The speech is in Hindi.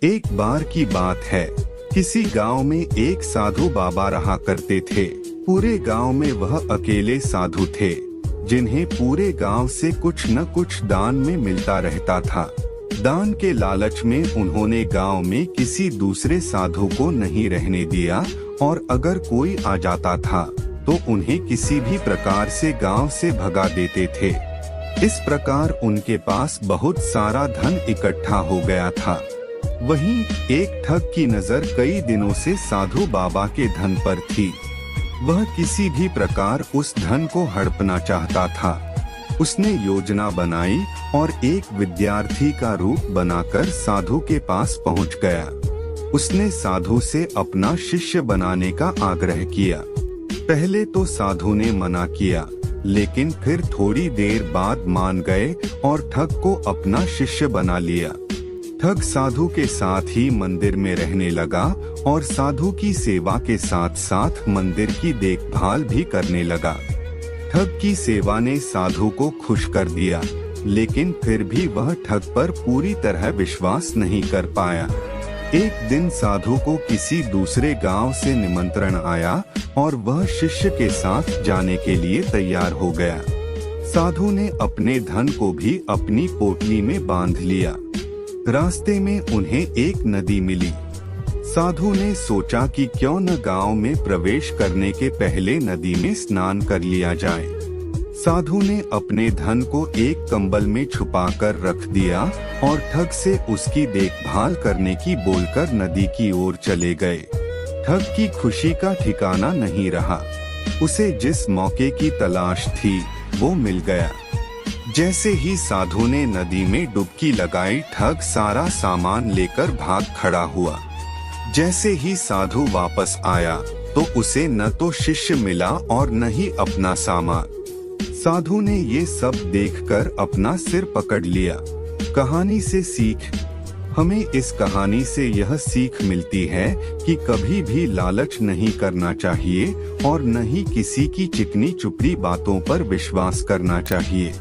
एक बार की बात है, किसी गांव में एक साधु बाबा रहा करते थे। पूरे गांव में वह अकेले साधु थे जिन्हें पूरे गांव से कुछ न कुछ दान में मिलता रहता था। दान के लालच में उन्होंने गांव में किसी दूसरे साधु को नहीं रहने दिया और अगर कोई आ जाता था तो उन्हें किसी भी प्रकार से गांव से भगा देते थे। इस प्रकार उनके पास बहुत सारा धन इकट्ठा हो गया था। वहीं एक ठग की नजर कई दिनों से साधु बाबा के धन पर थी। वह किसी भी प्रकार उस धन को हड़पना चाहता था। उसने योजना बनाई और एक विद्यार्थी का रूप बनाकर साधु के पास पहुंच गया। उसने साधु से अपना शिष्य बनाने का आग्रह किया। पहले तो साधु ने मना किया, लेकिन फिर थोड़ी देर बाद मान गए और ठग को अपना शिष्य बना लिया। ठग साधु के साथ ही मंदिर में रहने लगा और साधु की सेवा के साथ साथ मंदिर की देखभाल भी करने लगा। ठग की सेवा ने साधु को खुश कर दिया, लेकिन फिर भी वह ठग पर पूरी तरह विश्वास नहीं कर पाया। एक दिन साधु को किसी दूसरे गांव से निमंत्रण आया और वह शिष्य के साथ जाने के लिए तैयार हो गया। साधु ने अपने धन को भी अपनी पोटली में बांध लिया। रास्ते में उन्हें एक नदी मिली। साधु ने सोचा कि क्यों न गांव में प्रवेश करने के पहले नदी में स्नान कर लिया जाए। साधु ने अपने धन को एक कंबल में छुपाकर रख दिया और ठग से उसकी देखभाल करने की बोलकर नदी की ओर चले गए। ठग की खुशी का ठिकाना नहीं रहा। उसे जिस मौके की तलाश थी वो मिल गया। जैसे ही साधु ने नदी में डुबकी लगाई, ठग सारा सामान लेकर भाग खड़ा हुआ। जैसे ही साधु वापस आया तो उसे न तो शिष्य मिला और न ही अपना सामान। साधु ने ये सब देखकर अपना सिर पकड़ लिया। कहानी से सीख। हमें इस कहानी से यह सीख मिलती है कि कभी भी लालच नहीं करना चाहिए और न ही किसी की चिकनी चुपड़ी बातों पर विश्वास करना चाहिए।